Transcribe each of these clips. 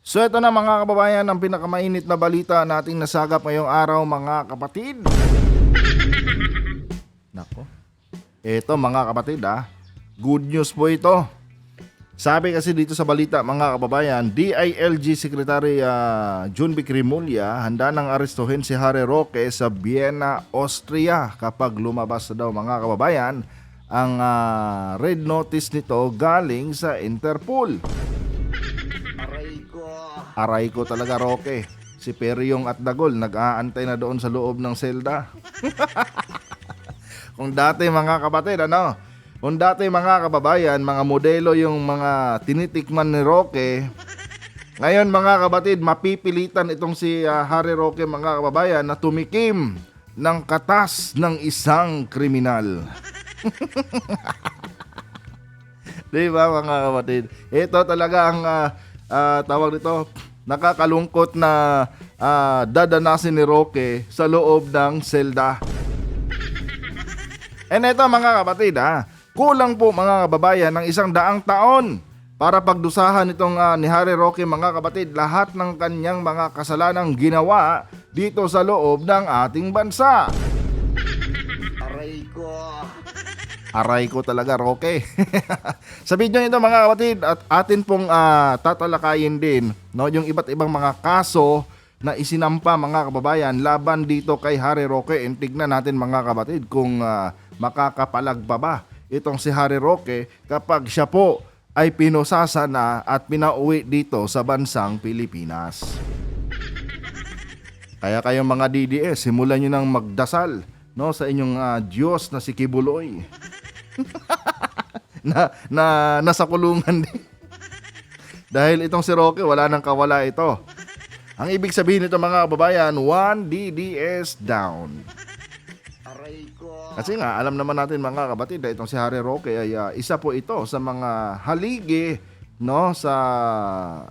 So ito na mga kababayan ang pinakamainit na balita nating nasagap ngayong araw mga kapatid. Nako. Ito mga kapatid good news po ito. Sabi kasi dito sa balita mga kababayan, DILG Secretary Jun Vic Rimulya handa nang arestuhin si Harry Roque sa Vienna, Austria kapag lumabas na daw mga kababayan ang red notice nito galing sa Interpol. Aray ko talaga Roque. Si Peryong at Dagol nag-aantay na doon sa loob ng selda. Kung dati mga kapatid kung dati mga kababayan, mga modelo yung mga tinitikman ni Roque, ngayon mga kapatid, mapipilitan itong si Harry Roque mga kababayan na tumikim ng katas ng isang kriminal. Diba mga kapatid? Ito talaga ang tawag nito, nakakalungkot na dadanasin ni Roque sa loob ng selda. And ito mga kapatid kulang po mga kababayan ng 100 taon para pagdusahan itong ni Harry Roque mga kapatid lahat ng kanyang mga kasalanang ginawa dito sa loob ng ating bansa. Aray ko talaga Roque. Sa video nito mga kapatid at atin pong tatalakayin din yung iba't ibang mga kaso na isinampa mga kababayan laban dito kay Harry Roque. And tignan natin mga kapatid kung makakapalag pa ba itong si Harry Roque kapag siya po ay pinusasa na at pinauwi dito sa bansang Pilipinas. Kaya kayong mga DDS, simulan nyo nang magdasal sa inyong Diyos na si Kibuloy. Nasa kulungan din. Dahil itong si Roque wala nang kawala ito. Ang ibig sabihin nito mga kababayan, 1 DDS down. Kasi nga alam naman natin mga kapatid na itong si Harry Roque ay isa po ito sa mga haligi sa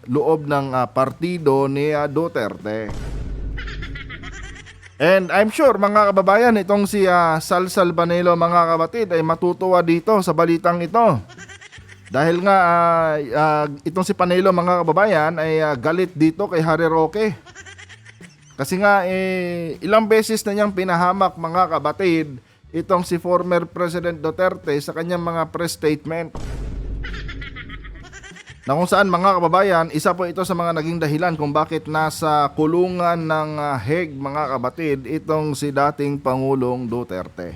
loob ng partido ni Duterte. And I'm sure mga kababayan itong si Sal Salvanelo mga kapatid ay matutuwa dito sa balitang ito. Dahil nga itong si Panelo mga kababayan ay galit dito kay Harry Roque. Kasi nga ilang beses na niyang pinahamak mga kapatid itong si former President Duterte sa kanyang mga press statement. Na kung saan mga kababayan, isa po ito sa mga naging dahilan kung bakit nasa kulungan ng Hague mga kapatid itong si dating Pangulong Duterte.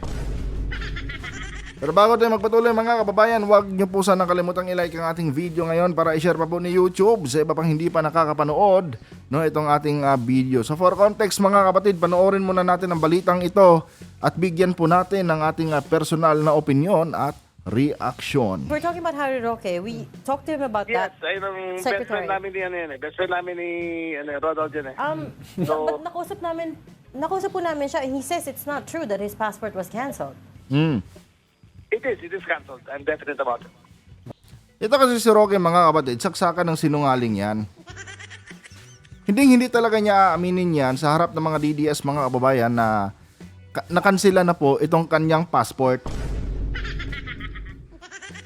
Pero bago tayo magpatuloy mga kababayan, huwag niyo po sana kalimutang i-like ang ating video ngayon para i-share pa po ni YouTube sa iba pang hindi pa nakakapanood itong ating video. So for context mga kapatid, panoorin muna natin ang balitang ito at bigyan po natin ng ating personal na opinion at reaction. We're talking about Harry Roque. We talked to him about Yes, that. ayun ang best Secretary. friend namin ni best friend namin ni Ronald yan But nakausap po namin siya and he says it's not true that his passport was canceled. It is cancelled. I'm definite about it. Ito kasi si Roque mga kapatid, saksakan ng sinungaling yan. Hindi talaga niya aaminin yan sa harap ng mga DDS mga kababayan na nakansela na po itong kanyang passport.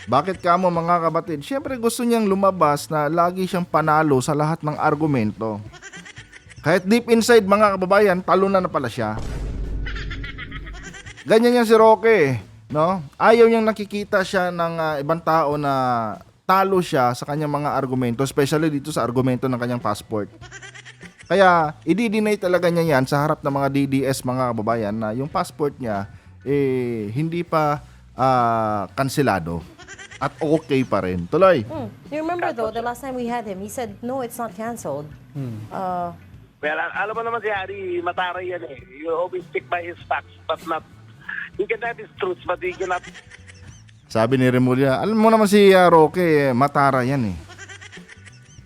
Bakit kamo mga kapatid? Siyempre gusto niyang lumabas na lagi siyang panalo sa lahat ng argumento. Kahit deep inside mga kababayan, talo na pala siya. Ganyan yan si Roque. Ayaw niyang nakikita siya ng ibang tao na talo siya sa kanyang mga argumento, especially dito sa argumento ng kanyang passport. Kaya i-deny talaga niya yan sa harap ng mga DDS mga kababayan na yung passport niya hindi pa kanselado at okay pa rin. Tuloy. You remember though, the last time we had him, he said, no, it's not canceled. Well, alam mo naman si Harry, mataray yan You always stick by his facts, but not... He can have his truths, but he cannot... Sabi ni Remulla, alam mo naman si Roque, matara yan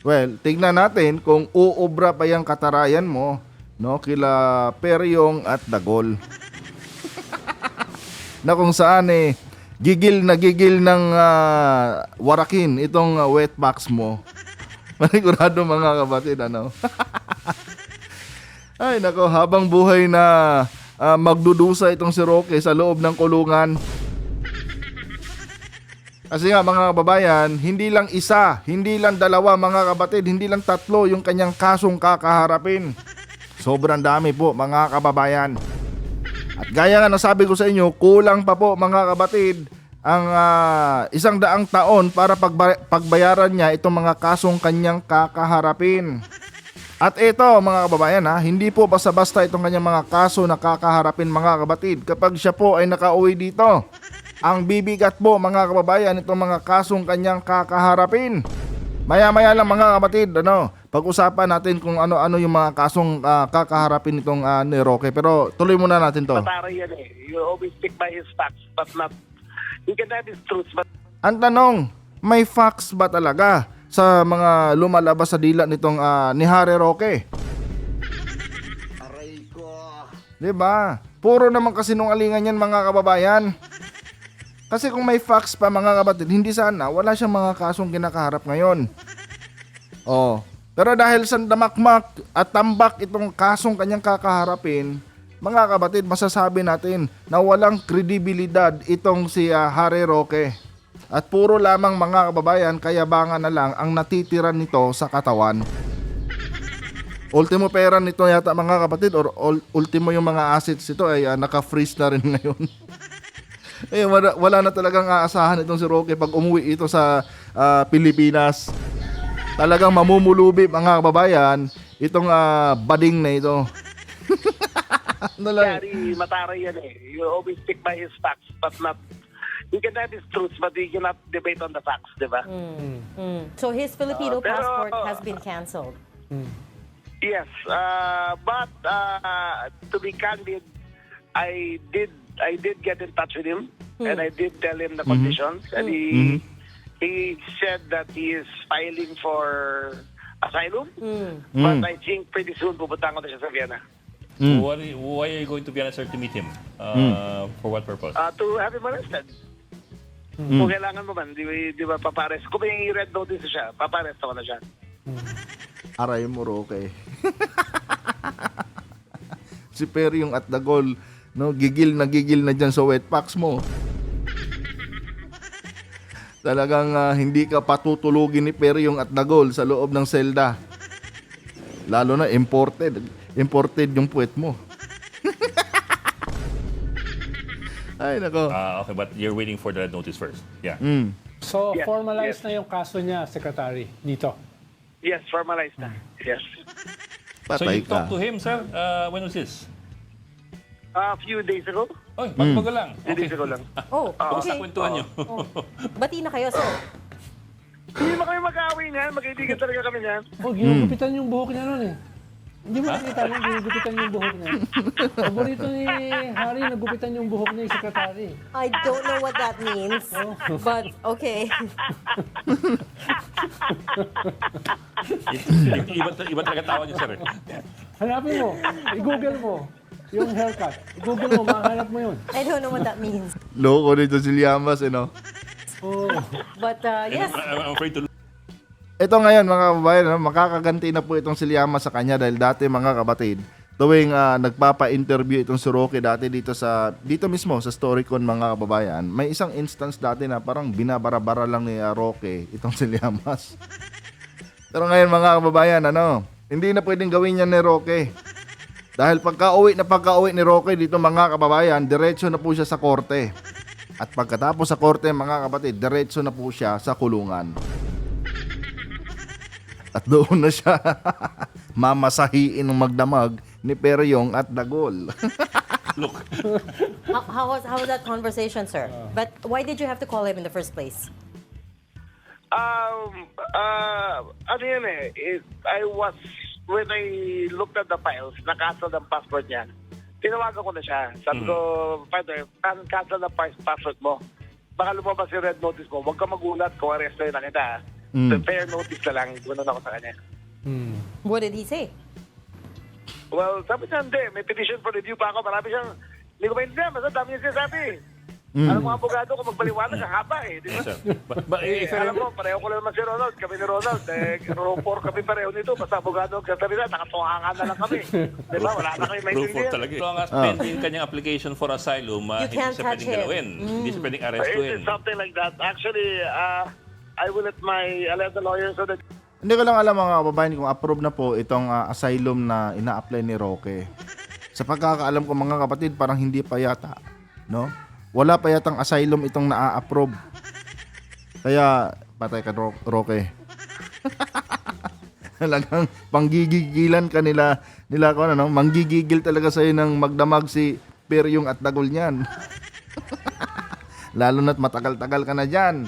Well, tignan natin kung uubra pa yung katarayan mo, kila Peryong at Dagol. Na kung saan gigil ng warakin itong wet box mo. Manigurado mga kapatid, Ay nako, habang buhay na magdudusa itong si Roque sa loob ng kulungan. Kasi nga mga kababayan, hindi lang isa, hindi lang dalawa mga kapatid, hindi lang tatlo yung kanyang kasong kakaharapin. Sobrang dami po mga kababayan. At gaya nga nasabi ko sa inyo, kulang pa po mga kapatid ang 100 taon para pagbayaran niya itong mga kasong kanyang kakaharapin. At ito mga kababayan hindi po basta-basta itong kanyang mga kaso na kakaharapin mga kapatid kapag siya po ay nakauwi dito. Ang bibigat po mga kababayan itong mga kasong kanyang kakaharapin. Maya-maya lang mga kapatid, pag-usapan natin kung ano-ano yung mga kasong kakaharapin itong ni Roque. Pero tuloy muna natin to. Mataray yan eh. You always stick by his facts, but not... You can have his truths, but... Ang tanong, may facts ba talaga sa mga lumalabas sa dila nitong ni Harry Roque? Aray ko. Diba? Puro naman kasinungalingan yan mga kababayan. Kasi kung may facts pa mga kapatid, hindi sana, wala siyang mga kasong kinakaharap ngayon. Pero dahil sa damakmak at tambak itong kasong kanyang kakaharapin, mga kapatid, masasabi natin na walang kredibilidad itong si Harry Roque. At puro lamang mga kababayan, kayabangan na lang ang natitira nito sa katawan. Ultimo pera nito yata mga kapatid, or ultimo yung mga assets ito ay naka-freeze na rin ngayon. Wala na talagang aasahan itong si Roque pag umuwi ito sa Pilipinas. Talagang mamumulubi mga kababayan itong bading na ito. Gary, mataray yan eh. You always stick by his facts, but not... You can have his truths, but you cannot debate on the facts, di ba? So his Filipino Pero- passport has been canceled. Yes, but to be candid, I did get in touch with him, and I did tell him the conditions, and he said that he is filing for asylum, but I think pretty soon pupunta ko na siya sa Vienna. Why are you going to Vienna, sir, to meet him? For what purpose? To have him arrested. Kung kailangan mo man, di ba papares? Kung may red notice siya, papares ko na siya. Aray mo, Roque. Si Peryong at Dagol, gigil na dyan sa wet packs mo. Talagang hindi ka patutulugin ni Peryong at Dagol sa loob ng selda. Lalo na imported yung puwet mo. Ay, nako. Okay, but you're waiting for the red notice first. Yeah. So, Yes, formalized yes. na yung kaso niya, Secretary, dito. Yes, formalized na. Yes. So Patay you ka. talked to him, sir? When was this? A few days ago. Oy, bago lang. Few days ago lang. Oh, Kumusta okay. kwentuhan niyo? Bati na kayo, sir. Hindi mo kami mag-away niyan. Magkaibigan talaga kami niyan. Oh, ginugupitan yung buhok niya nun eh. Hindi mo nakita nun, ginugupitan yung buhok niya. Paborito ni Harry, nagupitan yung buhok niya yung Secretary. I don't know what that means, but okay. Iba talaga tawa niyo, sir. Hanapin mo, i-google mo yung haircut. I-google mo, mahanap mo yun. I don't know what that means. Loko nito si Llamas, Oh. But yes, I'm afraid to Ito ngayon mga kababayan, makakaganti na po itong si Llamas sa kanya dahil dati mga kapatid, tuwing nagpapa-interview itong si Roque dati dito mismo sa Storycon mga kababayan, may isang instance dati na parang binabara-bara lang ni Roque itong si Llamas. Pero ngayon mga kababayan, hindi na pwedeng gawin yan ni Roque. Dahil pagka-uwi ni Roque dito mga kababayan, diretso na po siya sa korte. At pagkatapos sa korte mga kapatid, diretso na po siya sa kulungan. At doon na siya mamasahiin ng magdamag ni Peryong at Dagol. look. how was that conversation, sir? But why did you have to call him in the first place? Ano yun eh, when I looked at the files, na-cancel ang passport niya, tinawagan ko na siya. Sabi ko, Father, cancel ang passport mo. Baka lumabas yung red notice mo, huwag ka magulat kung arresto yun na kita. So, fair notice na lang, gunan ako sa kanya. What did he say? Well, sabi niya, hindi, may petition for review pa ako, marami siyang, hindi ko maintindihan, basta dami niya sinasabi. Alam mo, abogado ko magbaliwanag, ang haba eh. Di ba? Yes, sir. But if I Alam mo, pareho ko lang naman si Ronald. Kami ni Ronald. Ropor kami pareho nito. Basta abogado magsasalita, nakatuhangan na lang kami. Di ba? Wala na kayo proof maintindihan. talaga. As long as pending kanyang application for asylum, You hindi can't siya touch pwedeng him. galawin. Hindi siya pwedeng It arrestuin. is something like that. Actually, I will let the lawyers so that Hindi ko lang alam mga kababayan kung approve na po itong asylum na ina-apply ni Roque. Sa pagkakaalam ko mga kapatid, parang hindi pa yata, no? Wala pa yatang asylum itong na-approve. Kaya patay ka Roque. Talagang panggigigilan ka nila ko ano, manggigigil talaga sa'yo ng magdamag si Peryong at Dagol niyan. Lalo na't matagal-tagal ka na dyan.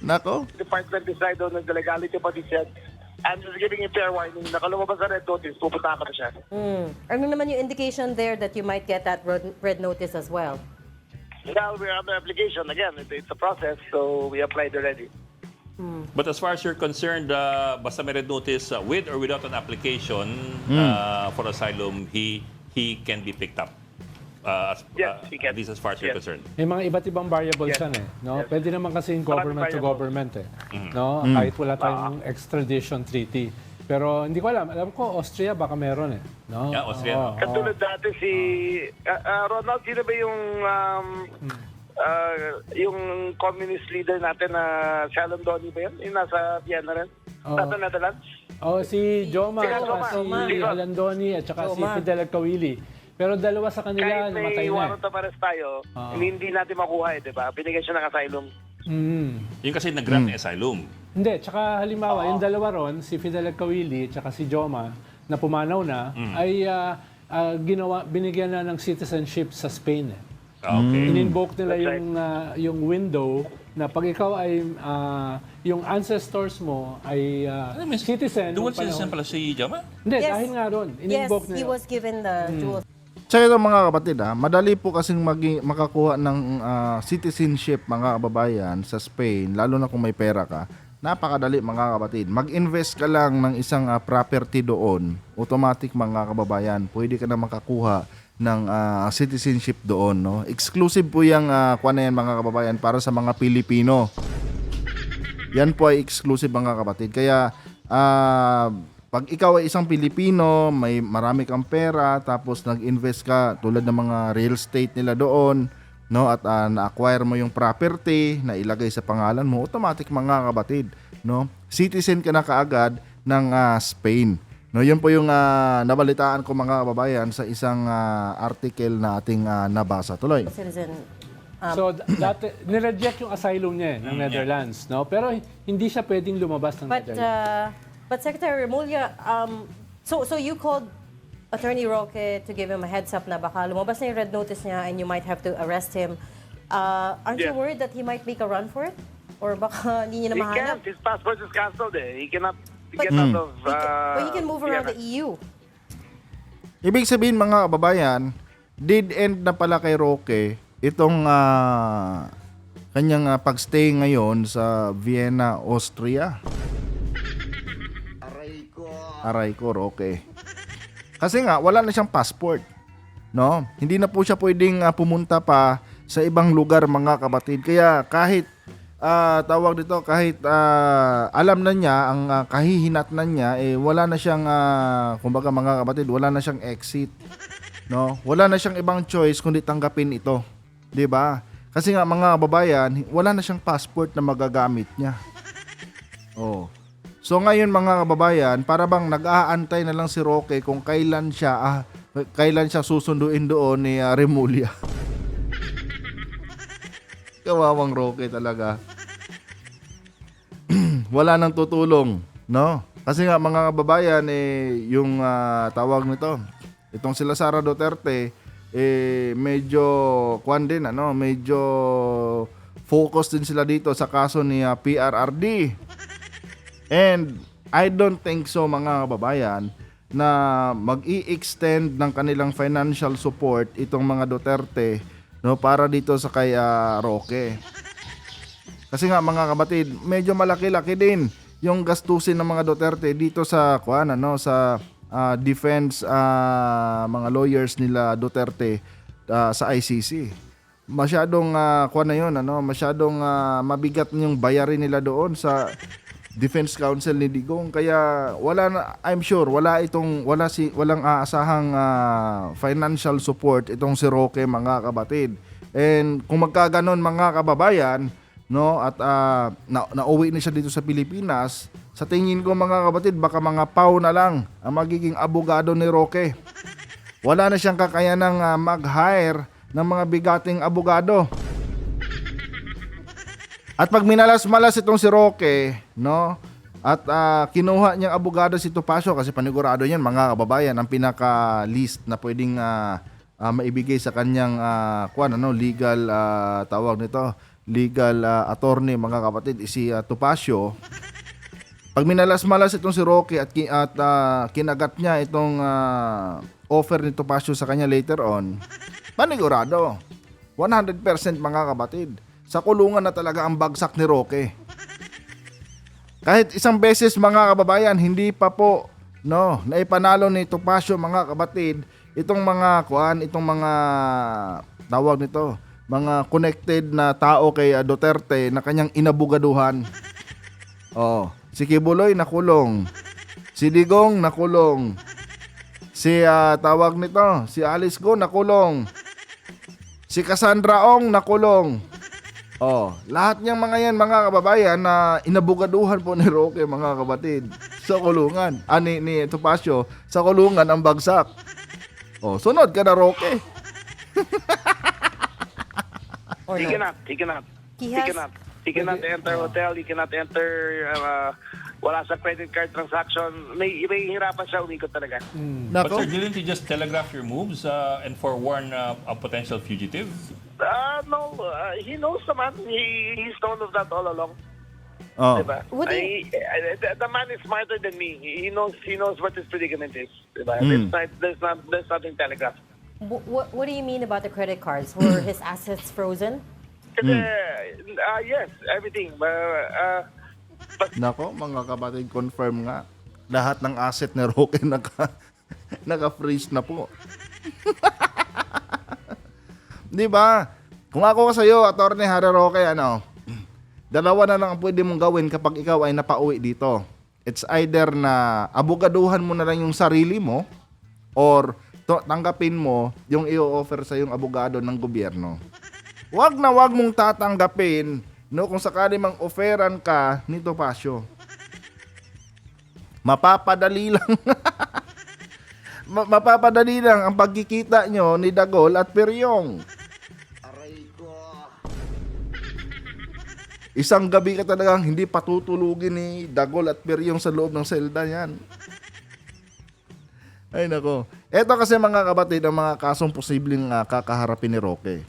Nako. department decide on the legality of what he said. I'm just giving him fair warning. Nakalumabas sa red notice, pupunta ka na siya. Ano naman yung indication there that you might get that red notice as well? Well, we're on the application. Again, it's a process, so we applied already. But as far as you're concerned, basta may red notice with or without an application for asylum, he can be picked up. Yes, he can. At least as far as you're Yes. concerned. May mga iba't ibang variables Yes. yan eh. No? Yes. Pwede naman kasi government to variables. government eh. No? Kahit wala tayong extradition treaty. Pero hindi ko alam. Alam ko, Austria baka meron eh. No? Yeah, Austria. Oo, oo. Katulad dati si Ronald, sino ba yung communist leader natin na si Alan Doni ba yun? Yung nasa Vienna rin? Oo. Nasa Netherlands? Oh, si Joma, Si at saka Joma. si Alandoni, at saka si Joma. Fidel Kawili. Pero dalawa sa kanila, Kahit namatay may na warrant of arrest tayo, Oo. hindi natin makuha eh, di ba? Binigyan siya ng asylum. Yung kasi nag-grant ng asylum. Hindi, tsaka halimbawa, yung dalawa ron, si Fidel Kawili, tsaka si Joma, na pumanaw na, ay binigyan na ng citizenship sa Spain eh. Okay. In-invoke nila That's yung window na pag ikaw ay yung ancestors mo ay citizen Dual nung panahon- citizen pala si Jama? Hindi, Yes. dahil nga ron. Yes, In-invoke he nila. was given the dual. Tsaka ito mga kapatid madali po kasing makakuha ng citizenship mga kababayan sa Spain, lalo na kung may pera ka. Napakadali mga kapatid. Mag-invest ka lang ng isang property doon, automatic mga kababayan, pwede ka na makakuha ng citizenship doon. No? Exclusive po yung kuha na yan mga kababayan para sa mga Pilipino. Yan po ay exclusive mga kapatid. Kaya pag ikaw ay isang Pilipino, may marami kang pera, tapos nag-invest ka tulad ng mga real estate nila doon, no, at na-acquire mo yung property na ilagay sa pangalan mo, automatic mga kapatid, no, citizen ka na kaagad ng Spain. No, yun po yung nabalitaan ko mga kababayan sa isang article na ating nabasa. Tuloy. Citizen. So, dati, nireject yung asylum niya ng Netherlands. No? Pero hindi siya pwedeng lumabas ng Netherlands. But Secretary Remulla, so you called Attorney Roque to give him a heads up na baka lumabas na yung red notice niya and you might have to arrest him. Aren't you Yes. worried that he might make a run for it? Or baka hindi niya na He mahanap? can't. His passport is cancelled eh. He cannot But- get out of... But he can move around the Vienna. EU. Ibig sabihin mga kababayan, did end na pala kay Roque itong kanyang pagstay ngayon sa Vienna, Austria. Aray ko, Roque. Kasi nga, wala na siyang passport. No? Hindi na po siya pwedeng pumunta pa sa ibang lugar mga kapatid. Kaya kahit tawag dito, kahit alam na niya ang kahihinatnan niya, wala na siyang kumbaga mga kapatid, wala na siyang exit. No? Wala na siyang ibang choice kundi tanggapin ito. 'Di ba? Kasi nga mga kababayan, wala na siyang passport na magagamit niya. Oh. So ngayon mga kababayan, para bang nag-aantay na lang si Roque kung kailan siya susunduin doon ni Remulla. Kawawang Roque talaga. Wala nang tutulong, no? Kasi nga mga kababayan yung tawag nito, itong sila Sara Duterte medyo medyo focus din sila dito sa kaso ni PRRD. And I don't think so mga kababayan na mag-i-extend ng kanilang financial support itong mga Duterte, no, para dito sa kay Roque. Kasi nga mga kapatid, medyo malaki-laki din yung gastusin ng mga Duterte dito sa sa defense mga lawyers nila Duterte sa ICC. masyadong kuha na yun, ano, masyadong mabigat yung bayarin nila doon sa Defense Council ni Digong, kaya wala na, I'm sure walang aasahang financial support itong si Roque, mga kabatid. And kung magkaganon, mga kababayan, no, at nauwi na siya dito sa Pilipinas, sa tingin ko, mga kabatid, baka mga pau na lang ang magiging abogado ni Roque. Wala na siyang kakayanang mag-hire ng mga bigating abogado. At pag minalas-malas itong si Roque, no, at kinuha niyang abogado si Topacio, kasi panigurado yan, mga kababayan, ang pinaka-list na pwedeng maibigay sa kanyang legal tawag nito, legal attorney, mga kapatid, si Topacio. Pag minalas-malas itong si Roque at kinagat niya itong offer ni Topacio sa kanya later on, panigurado 100% mga kapatid, sa kulungan na talaga ang bagsak ni Roque. Kahit isang beses, mga kababayan, hindi pa po, no, naipanalo ni Topacio, mga kapatid, itong mga tawag nito, mga connected na tao kay Duterte na kanyang inabugaduhan. Si Kibuloy nakulong, si Digong nakulong, si tawag nito, si Alice Go nakulong, si Cassandra Ong nakulong. Lahat niyang mga yan, mga kababayan, na inabugaduhan po ni Roque, mga kapatid, sa kulungan. Ni Topacio, sa kulungan ang bagsak. Sunod ka na, Roque. Or He no? cannot. He He has- cannot. He cannot enter hotel. He cannot enter. Wala sa credit card transaction. May hirapan siya umikot talaga. But Nako. sir, didn't you just telegraph your moves and forewarn a potential fugitive? No, he knows naman. He's known of that all along. Diba? What do you- The man is smarter than me. He knows what his predicament is. Diba? There's nothing telegraphed. What do you mean about the credit cards? Were his assets frozen? Yes, everything. Nako, mga kapatid, confirm nga. Lahat ng asset ni Roque naka-freeze na po. Di ba? Kung ako sa'yo, Attorney Harry Roque, dalawa na lang ang pwede mong gawin kapag ikaw ay napauwi dito. It's either na abogaduhan mo na lang yung sarili mo or tanggapin mo yung i-offer sa yung abogado ng gobyerno. Wag mong tatanggapin, no, kung sakali mang offeran ka ni Topacio. Mapapadali lang. Mapapadali lang ang pagkikita nyo ni Dagol at Peryong. Isang gabi ka talagang hindi patutulugin ni Dagol at Peryong sa loob ng selda yan. Ay nako. Ito kasi, mga kapatid, ang mga kasong posibleng kakaharapin ni Roque.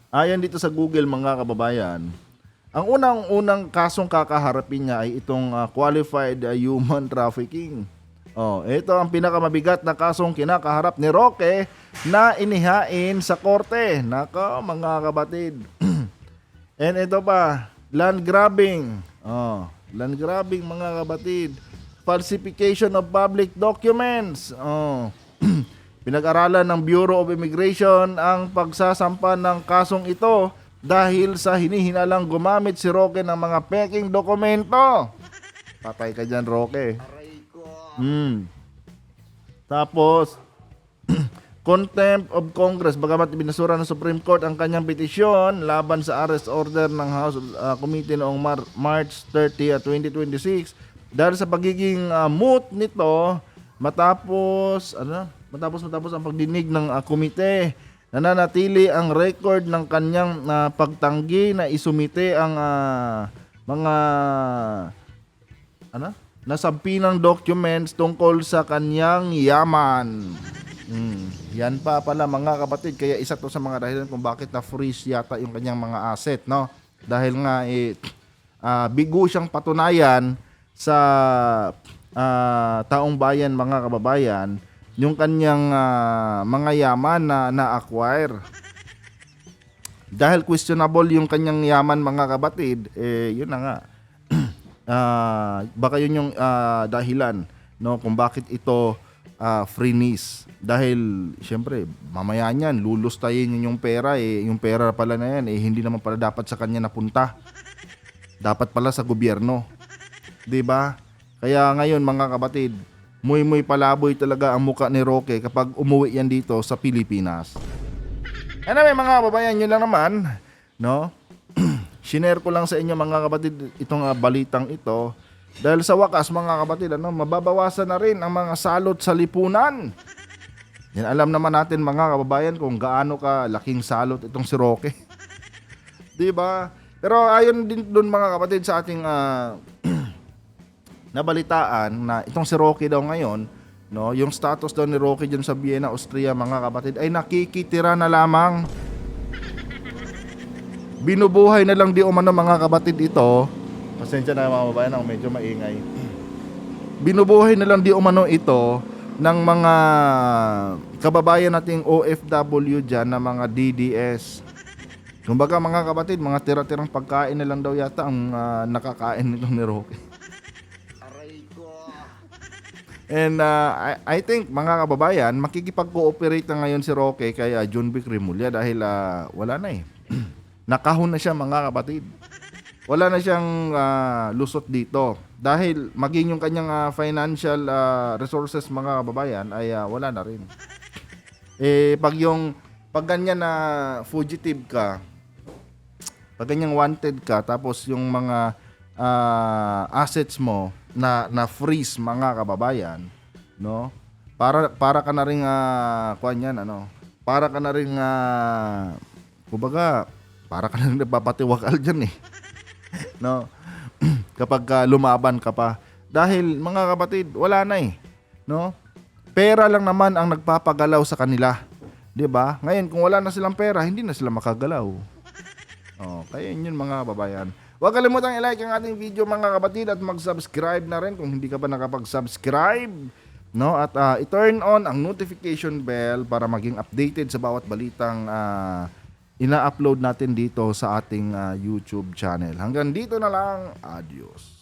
Ayan dito sa Google, mga kababayan, ang unang kasong kakaharapin niya ay itong qualified human trafficking. Ito ang pinakamabigat na kasong kinakaharap ni Roque na inihain sa korte. Nako, mga kapatid. And ito pa, land grabbing. Land grabbing, mga kapatid. Falsification of public documents. Pinag-aralan ng Bureau of Immigration ang pagsasampa ng kasong ito dahil sa hinihinalang gumamit si Roque ng mga peking dokumento. Patay ka dyan, Roque. Tapos, contempt of Congress. Bagamat binasura ng Supreme Court ang kanyang petisyon laban sa arrest order ng House Committee noong March 30, 2026, dahil sa pagiging moot nito matapos ang pagdinig ng komite, nananatili ang record ng kanyang pagtanggi na isumite ang mga nasampinang documents tungkol sa kanyang yaman. Yan pa pala, mga kapatid, kaya isa to sa mga dahilan kung bakit na-freeze yata yung kanyang mga asset, no? Dahil nga bigo siyang patunayan sa taong bayan, mga kababayan, yung kanyang mga yaman na na-acquire. Dahil questionable yung kanyang yaman, mga kapatid, yun na nga. Baka yun yung dahilan, no, kung bakit ito freenies. Dahil, syempre, mamaya niyan, lulustayin yung pera. Yung pera pala na yan, hindi naman pala dapat sa kanya napunta. Dapat pala sa gobyerno. 'Di ba? Kaya ngayon, mga kapatid, muy palaboy talaga ang muka ni Roque kapag umuwi yan dito sa Pilipinas. Anyway, mga kababayan, yun lang naman, no? Shinare ko lang sa inyo, mga kapatid, itong balitang ito. Dahil sa wakas, mga kapatid, mababawasan na rin ang mga salot sa lipunan. Yan, alam naman natin, mga kababayan, kung gaano ka laking salot itong si Roque. 'Di ba? Pero ayon din doon, mga kapatid, sa ating nabalitaan na itong si Roque daw ngayon, no, yung status daw ni Roque diyan sa Vienna, Austria, mga kapatid, ay nakikitira na lamang. Binubuhay na lang di umano, mga kapatid, ito. Pasensya na, mga kababayan, medyo maingay. Binubuhay na lang di umano ito ng mga kababayan nating OFW dyan na mga DDS. Kumbaga, mga kapatid, mga tira-tirang pagkain na lang daw yata ang nakakain nitong ni Roque. And I think, mga kababayan, makikipag-cooperate na ngayon si Roque kay John Vic Rimulya dahil wala na eh. Nakahon na siya, mga kapatid. Wala na siyang lusot dito. Dahil maging yung kanyang financial resources, mga kababayan, ay wala na rin. Pag ganyan na fugitive ka, pag ganyan wanted ka, tapos yung mga assets mo na freeze, mga kababayan, no? Para ka na ring para ka na ring kumbaga, para ka na rin nagpapatiwakal dyan eh. No? Kapag lumaban ka pa. Dahil, mga kapatid, wala na eh. No? Pera lang naman ang nagpapagalaw sa kanila. 'Di ba? Ngayon, kung wala na silang pera, hindi na sila makagalaw. Kaya yun, mga kababayan. Huwag kalimutang i-like ang ating video, mga kapatid, at mag-subscribe na rin kung hindi ka pa nakapag-subscribe. No? At i-turn on ang notification bell para maging updated sa bawat balitang ina-upload natin dito sa ating YouTube channel. Hanggang dito na lang. Adios.